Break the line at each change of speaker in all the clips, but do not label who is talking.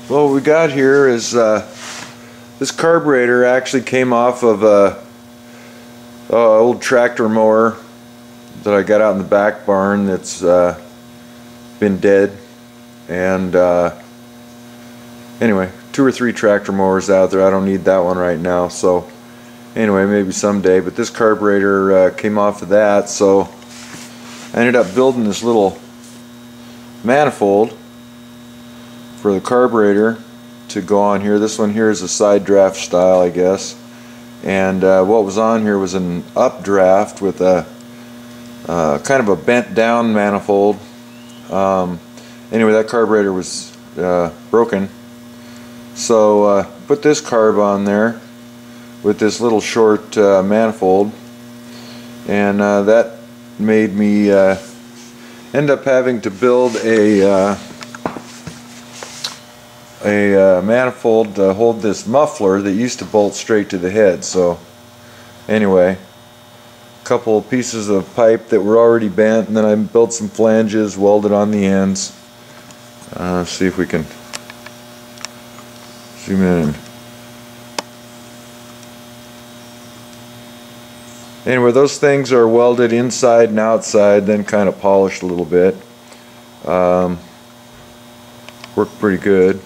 Well, what we got here is this carburetor actually came off of a old tractor mower that I got out in the back barn that's been dead. And anyway, 2 or 3 tractor mowers out there. I don't need that one right now, so anyway, maybe someday. But this carburetor came off of that, so I ended up building this little manifold for the carburetor to go on here. This one here is a side draft style, I guess. And what was on here was an updraft with a kind of a bent down manifold. Anyway, that carburetor was broken, so put this carb on there with this little short manifold, and that made me end up having to build a manifold to hold this muffler that used to bolt straight to the head. So anyway, a couple of pieces of pipe that were already bent, and then I built some flanges, welded on the ends. Let's see if we can zoom in. Anyway, those things are welded inside and outside, then kind of polished a little bit. Worked pretty good.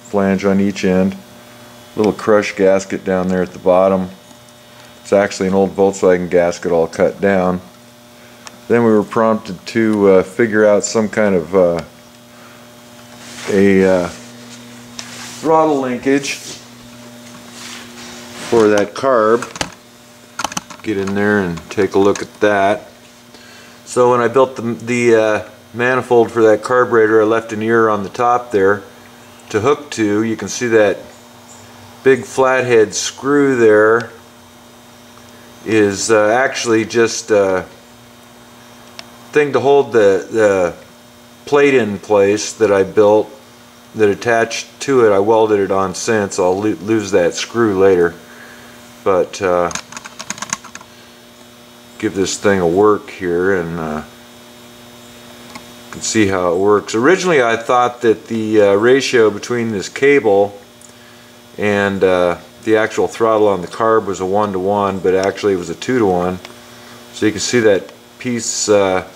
Flange on each end. Little crush gasket down there at the bottom. It's actually an old Volkswagen gasket all cut down. Then we were prompted to figure out some kind of a throttle linkage for that carb. Get in there and take a look at that. So when I built the manifold for that carburetor, I left an ear on the top there to hook to. You can see that big flathead screw there is actually just a thing to hold the plate in place that I built that attached to it. I welded it on since. I'll lose that screw later, but give this thing a work here, and you can see how it works. Originally I thought that the ratio between this cable and the actual throttle on the carb was a 1-to-1, but actually it was a 2-to-1. So you can see that piece up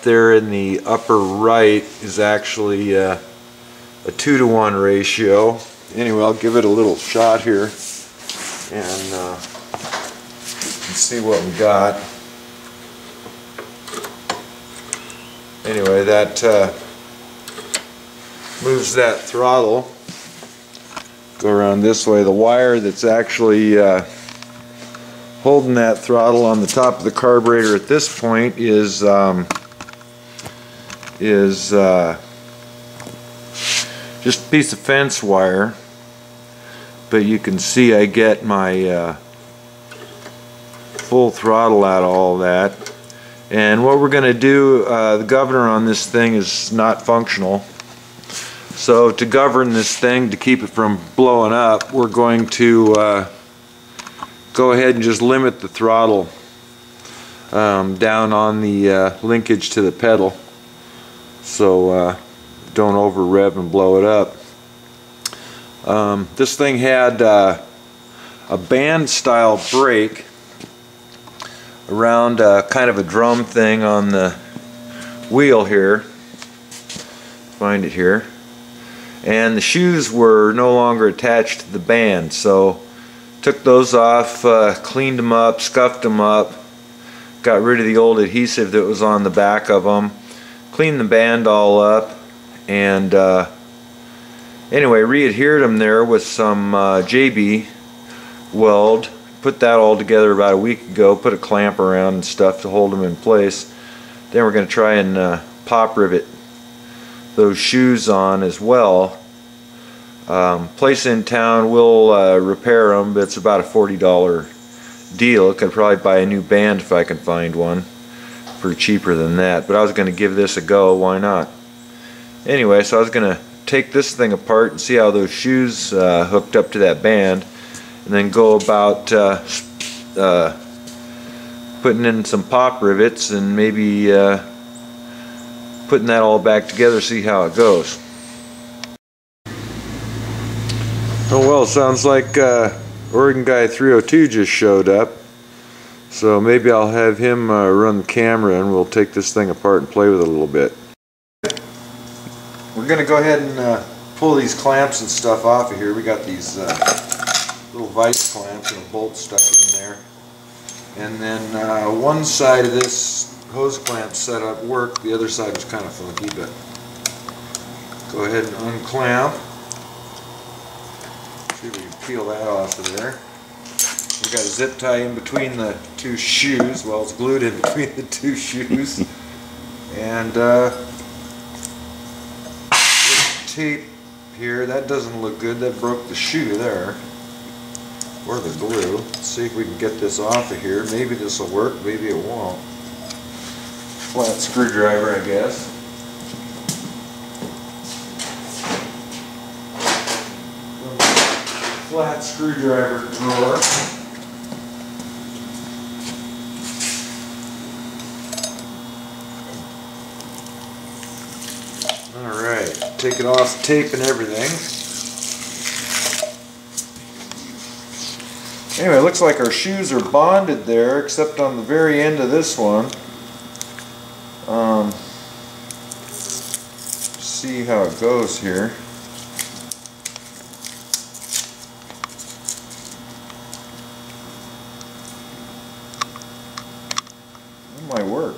there in the upper right is actually a 2-to-1 ratio. Anyway, I'll give it a little shot here and see what we got. Anyway, that moves that throttle. Go around this way. The wire that's actually holding that throttle on the top of the carburetor at this point is just a piece of fence wire, but you can see I get my full throttle out of all that. And what we're going to do, the governor on this thing is not functional, so to govern this thing, to keep it from blowing up, we're going to go ahead and just limit the throttle down on the linkage to the pedal, so don't over rev and blow it up. This thing had a band style brake around kind of a drum thing on the wheel here. Find it here. And the shoes were no longer attached to the band, so took those off, cleaned them up, scuffed them up, got rid of the old adhesive that was on the back of them, cleaned the band all up, and anyway, re-adhered them there with some JB weld. Put that all together about a week ago, put a clamp around and stuff to hold them in place. Then we're going to try and pop rivet those shoes on as well. Place in town will repair them, but it's about a $40 deal. I could probably buy a new band if I can find one for cheaper than that, but I was going to give this a go. Why not? Anyway, so I was going to take this thing apart and see how those shoes hooked up to that band, and then go about putting in some pop rivets and maybe putting that all back together, see how it goes. Oh well, sounds like Oregon Guy 302 just showed up. So maybe I'll have him run the camera and we'll take this thing apart and play with it a little bit. We're going to go ahead and pull these clamps and stuff off of here. We got these little vice clamps and a bolt stuck in there. And then one side of this hose clamp setup worked, the other side was kind of funky, but go ahead and unclamp. See if we can peel that off of there. We got a zip tie in between the two shoes. Well, it's glued in between the two shoes. And tape here, that doesn't look good. That broke the shoe there. Or the glue. Let's see if we can get this off of here. Maybe this will work, maybe it won't. Flat screwdriver, I guess. Flat screwdriver drawer. Alright, take it off tape and everything. Anyway, it looks like our shoes are bonded there, except on the very end of this one. See how it goes here. It might work.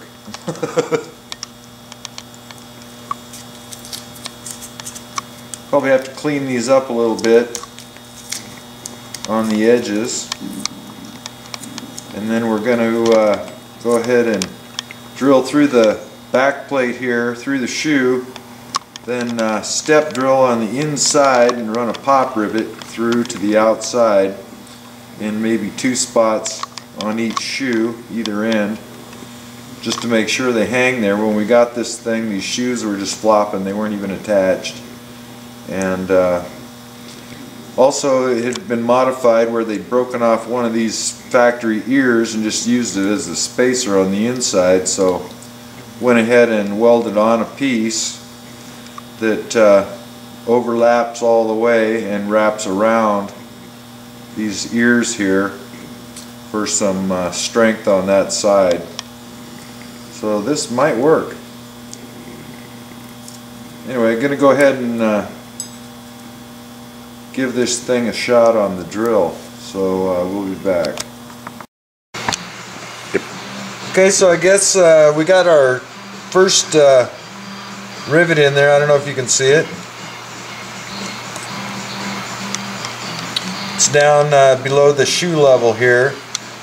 Probably have to clean these up a little bit on the edges, and then we're going to go ahead and drill through the back plate here, through the shoe, then step drill on the inside and run a pop rivet through to the outside in maybe 2 spots on each shoe, either end, just to make sure they hang there. When we got this thing, these shoes were just flopping, they weren't even attached. And also it had been modified where they'd broken off one of these factory ears and just used it as a spacer on the inside, so went ahead and welded on a piece that overlaps all the way and wraps around these ears here for some strength on that side. So this might work. Anyway, I'm going to go ahead and give this thing a shot on the drill, so we'll be back. Okay, so I guess we got our first rivet in there. I don't know if you can see it. It's down below the shoe level here,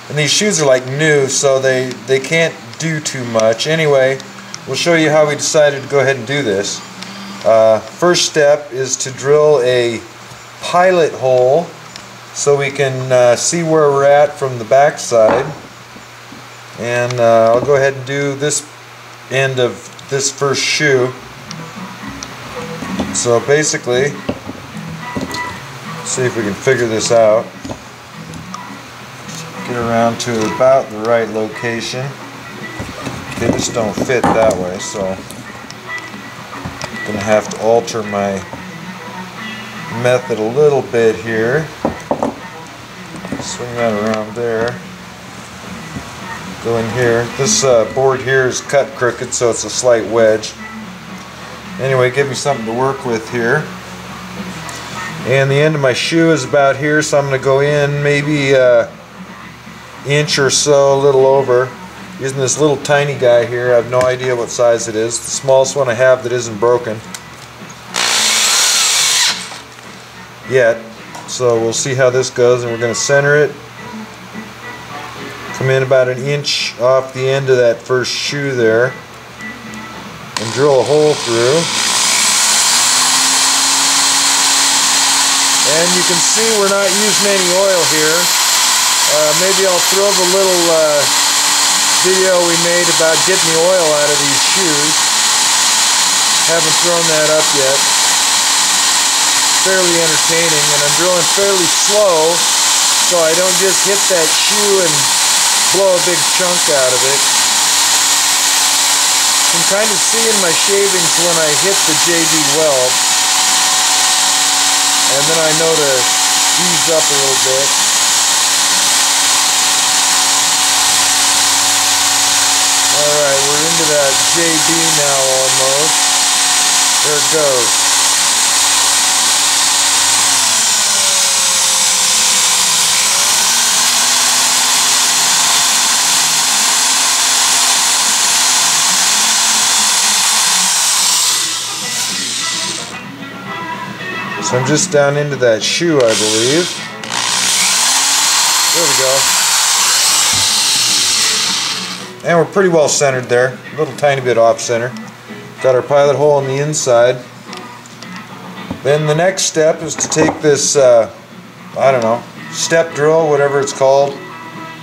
and these shoes are like new, so they can't do too much. Anyway, we'll show you how we decided to go ahead and do this. First step is to drill a pilot hole so we can see where we're at from the back side, and I'll go ahead and do this end of this first shoe. So basically, see if we can figure this out. Get around to about the right location. Okay, this don't fit that way, so I'm gonna have to alter my method a little bit here. Swing that around there. Go in here. This board here is cut crooked, so it's a slight wedge. Anyway, give me something to work with here. And the end of my shoe is about here, so I'm going to go in maybe an inch or so, a little over, using this little tiny guy here. I have no idea what size it is. The smallest one I have that isn't broken yet. So we'll see how this goes, and we're going to center it. Come in about an inch off the end of that first shoe there and drill a hole through. And you can see we're not using any oil here. Maybe I'll throw the little video we made about getting the oil out of these shoes. Haven't thrown that up yet. Fairly entertaining, and I'm drilling fairly slow so I don't just hit that shoe and blow a big chunk out of it. You can kind of see in my shavings when I hit the JB weld, and then I know to ease up a little bit. Alright, we're into that JB now almost. There it goes. So I'm just down into that shoe, I believe. There we go. And we're pretty well centered there. A little tiny bit off center. Got our pilot hole on the inside. Then the next step is to take this, I don't know, step drill, whatever it's called.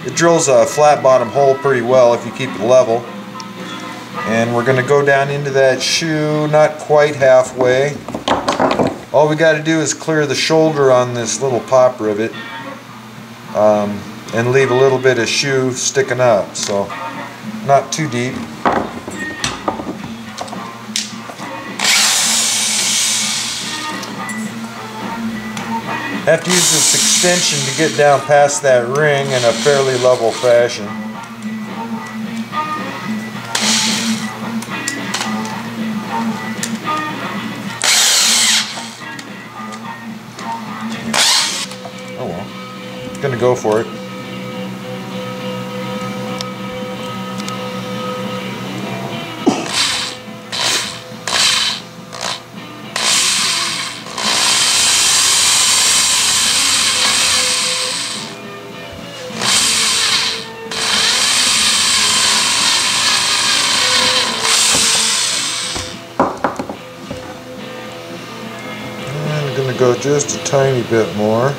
It drills a flat bottom hole pretty well if you keep it level. And we're going to go down into that shoe, not quite halfway. All we got to do is clear the shoulder on this little pop rivet and leave a little bit of shoe sticking up, so not too deep. Have to use this extension to get down past that ring in a fairly level fashion. Oh well, gonna go for it. I'm gonna go just a tiny bit more.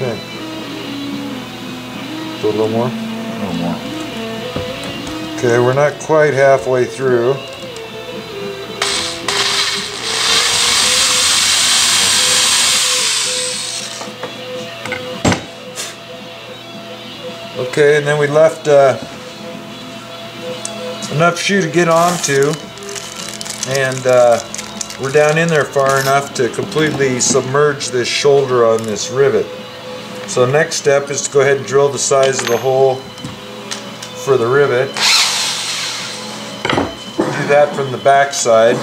Okay. Do a little more? A little more. Okay, we're not quite halfway through. Okay, and then we left enough shoe to get onto, and we're down in there far enough to completely submerge this shoulder on this rivet. So next step is to go ahead and drill the size of the hole for the rivet. Do that from the back side.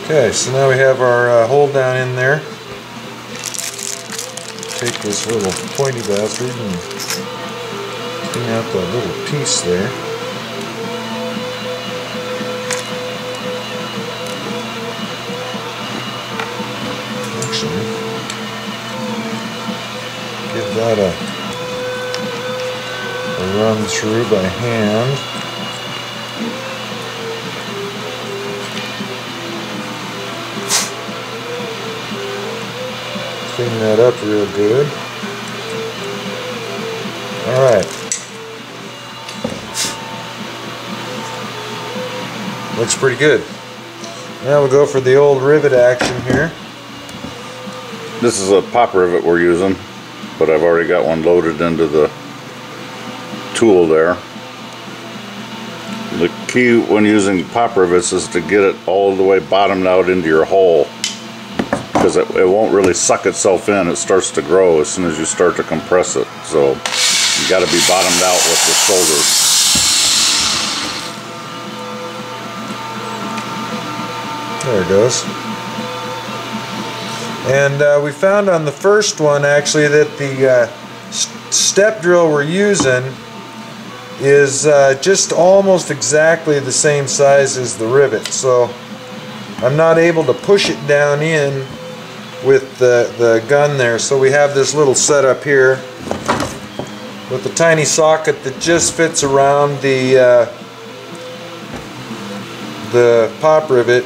Okay, so now we have our hole down in there. Take this little pointy bastard and clean out that little piece there. Actually, give that a run through by hand. Clean that up real good. Alright. Looks pretty good. Now we'll go for the old rivet action here.
This is a pop rivet we're using, but I've already got one loaded into the tool there. The key when using pop rivets is to get it all the way bottomed out into your hole, because it won't really suck itself in. It starts to grow as soon as you start to compress it. So you got to be bottomed out with the shoulders.
There it goes. And we found on the first one actually that the step drill we're using is just almost exactly the same size as the rivet, so I'm not able to push it down in with the gun there. So we have this little setup here with a tiny socket that just fits around the pop rivet.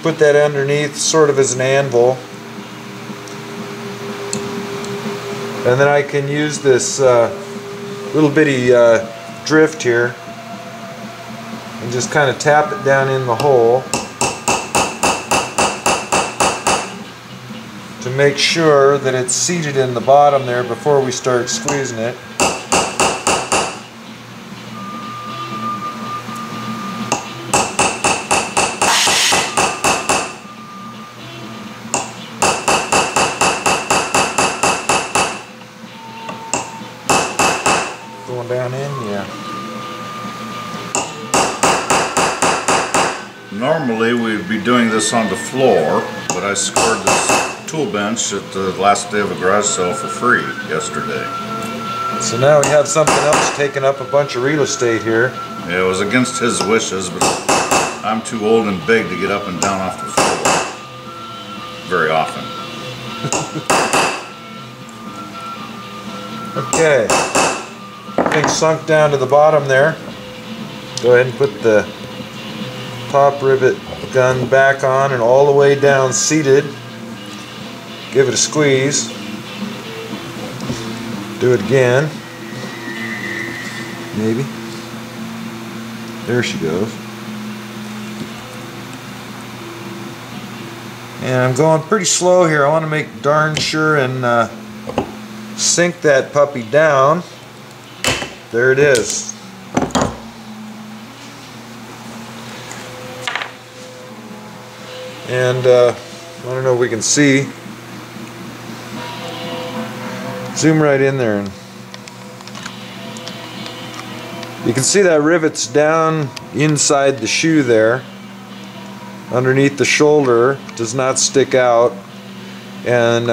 Put that underneath sort of as an anvil, and then I can use this little bitty drift here and just kind of tap it down in the hole to make sure that it's seated in the bottom there before we start squeezing it. Going down in, yeah.
Normally we'd be doing this on the floor, but I scored this tool bench at the last day of a garage sale for free yesterday.
So now we have something else taking up a bunch of real estate here.
Yeah, it was against his wishes, but I'm too old and big to get up and down off the floor very often.
Okay. Thing sunk down to the bottom there. Go ahead and put the pop rivet gun back on and all the way down seated. Give it a squeeze. Do it again. Maybe. There she goes. And I'm going pretty slow here. I want to make darn sure and sink that puppy down. There it is. And I don't know if we can see. Zoom right in there, and you can see that rivet's down inside the shoe there, underneath the shoulder. Does not stick out, and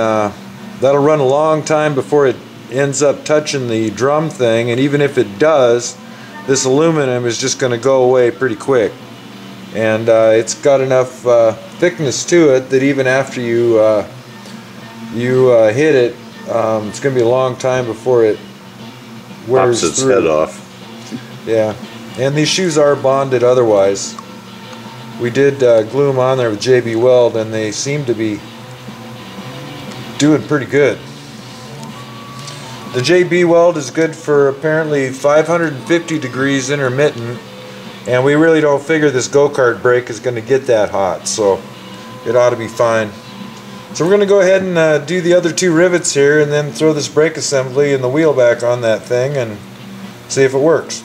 that'll run a long time before it ends up touching the drum thing, and even if it does, this aluminum is just going to go away pretty quick. And it's got enough thickness to it that even after you hit it, it's going to be a long time before it wears
Pops its
through.
head off.
Yeah, and these shoes are bonded otherwise. We did glue them on there with JB Weld, and they seem to be doing pretty good. The JB Weld is good for apparently 550 degrees intermittent, and we really don't figure this go-kart brake is going to get that hot, so it ought to be fine. So we're going to go ahead and do the other two rivets here, and then throw this brake assembly and the wheel back on that thing and see if it works.